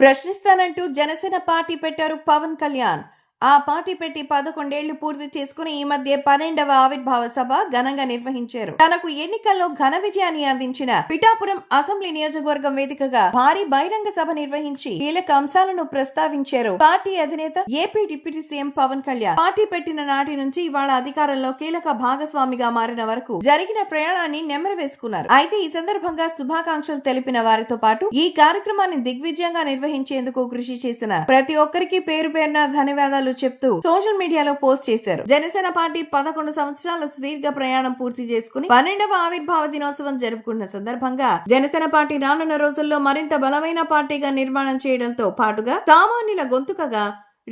ప్రశ్నిస్తానంటూ Janasena party పెట్టారు పవన్ కళ్యాణ్. ఆ party పెట్టి 11 ఏళ్లు పూర్తి చేసుకుని ఈ మధ్య 12వ ఆవిర్భావ సభ ఘనంగా నిర్వహించారు. తనకు ఎన్నికల్లో ఘన విజయాన్ని అందించిన పిఠాపురం అసెంబ్లీ నియోజకవర్గం వేదికగా భారీ బహిరంగ సభ నిర్వహించి కీలక అంశాలను ప్రస్తావించారు పార్టీ అధినేత AP deputy CM Pawan Kalyan. Party పెట్టిన నాటి నుంచి ఇవాళ అధికారంలో కీలక భాగస్వామిగా మారిన వరకు జరిగిన ప్రయాణాన్ని నెమరు వేసుకున్నారు. అయితే ఈ సందర్భంగా శుభాకాంక్షలు తెలిపిన వారితో పాటు ఈ కార్యక్రమాన్ని దిగ్విజయంగా నిర్వహించేందుకు కృషి చేసిన ప్రతి ఒక్కరికి పేరు పేరున ధన్యవాదాలు చెప్తూ సోషల్ మీడియాలో పోస్ట్ చేశారు. జనసేన పార్టీ 11 సంవత్సరాల సుదీర్ఘ ప్రయాణం పూర్తి చేసుకుని 12వ ఆవిర్భావ దినోత్సవం జరుపుకున్న సందర్భంగా జనసేన పార్టీ రానున్న రోజుల్లో మరింత బలమైన పార్టీగా నిర్మాణం చేయడంతో పాటుగా సామాన్యుల గొంతుకగా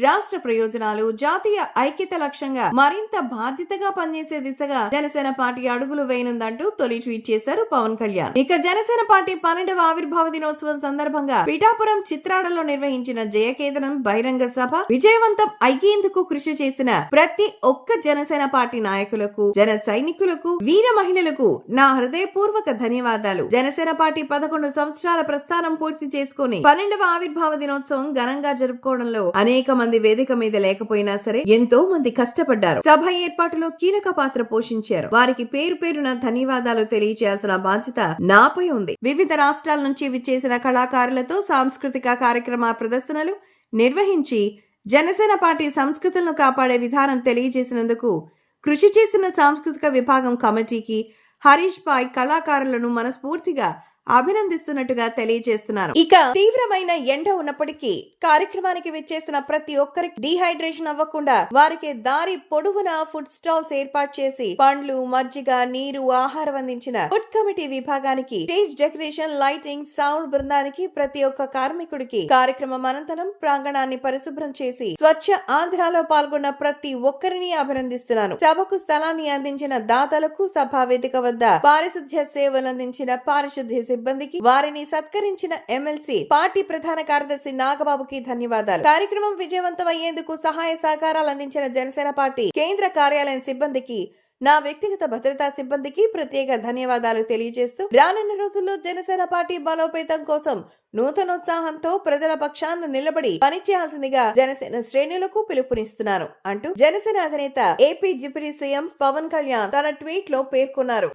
రాష్ట్ర ప్రయోజనాలు, జాతీయ ఐక్యత లక్ష్యంగా మరింత బాధ్యతగా పనిచేసే దిశగా జనసేన పార్టీ అడుగులు వేయనుందంటూ తొలి ట్వీట్ చేశారు పవన్ కళ్యాణ్. ఇక జనసేన పార్టీ 12వ ఆవిర్భావ దినోత్సవం సందర్భంగా పిఠాపురం చిత్రాడలో నిర్వహించిన జయకేతనం బహిరంగ సభ విజయవంతం అయ్యేందుకు కృషి చేసిన ప్రతి ఒక్క జనసేన పార్టీ నాయకులకు, జన సైనికులకు, వీర మహిళలకు నా హృదయపూర్వక ధన్యవాదాలు. జనసేన పార్టీ 11 సంవత్సరాల ప్రస్థానం పూర్తి చేసుకుని 12వ ఆవిర్భావ దినోత్సవం ఘనంగా జరుపుకోవడంలో అనేక మంది వేదిక మీద లేకపోయినా సరే ఎంతో మంది కష్టపడ్డారు. సభ ఏర్పాటులో కీలక పాత్ర పోషించారు. వారికి పేరు పేరున ధన్యవాదాలు తెలియజేయాల్సిన బాధ్యత నాపై ఉంది. వివిధ రాష్ట్రాల నుంచి విచ్చేసిన కళాకారులతో సాంస్కృతిక కార్యక్రమ ప్రదర్శనలు నిర్వహించి జనసేన పార్టీ సంస్కృతులను కాపాడే విధానం తెలియజేసినందుకు కృషి చేసిన సాంస్కృతిక విభాగం కమిటీకి, హరీష్ పాయ్ కళాకారులను మనస్ఫూర్తిగా అభినందిస్తున్నట్టుగా తెలియజేస్తున్నారు. ఇక తీవ్రమైన ఎండ ఉన్నప్పటికీ కార్యక్రమానికి విచ్చేసిన ప్రతి ఒక్కరికి డీహైడ్రేషన్ అవ్వకుండా వారికి దారి పొడవునా ఫుడ్ స్టాల్స్ ఏర్పాటు చేసి పండ్లు, మజ్జిగ, నీరు, ఆహారం అందించిన ఫుడ్ కమిటీ విభాగానికి, స్టేజ్ డెకరేషన్, లైటింగ్, సౌండ్ బృందానికి, ప్రతి ఒక్క కార్మికుడికి కార్యక్రమం అనంతరం ప్రాంగణాన్ని పరిశుభ్రం చేసి స్వచ్ఛ ఆంధ్రాలో పాల్గొన్న ప్రతి ఒక్కరిని అభినందిస్తున్నాను. సభకు స్థలాన్ని అందించిన దాతలకు, సభా వేదిక వద్ద పారిశుద్ధ్య సేవలు అందించిన పారిశుద్ధ్య సిబ్బందికి, వారిని సత్కరించిన ఎమ్మెల్సీ పార్టీ ప్రధాన కార్యదర్శి నాగబాబుకి ధన్యవాదాలు. కార్యక్రమం విజయవంతం అయ్యేందుకు సహాయ సహకారాలు అందించిన జనసేన పార్టీ కేంద్ర కార్యాలయం సిబ్బందికి, నా వ్యక్తిగత భద్రతా సిబ్బందికి ప్రత్యేక ధన్యవాదాలు తెలియజేస్తూ రానున్న రోజుల్లో జనసేన పార్టీ బలోపేతం కోసం నూతనోత్సాహంతో ప్రజల పక్షాన నిలబడి పనిచేయాల్సిందిగా జనసేన శ్రేణులకు పిలుపునిస్తున్నాను అంటూ జనసేన అధినేత AP deputy CM Pawan Kalyan తన ట్వీట్ లో పేర్కొన్నారు.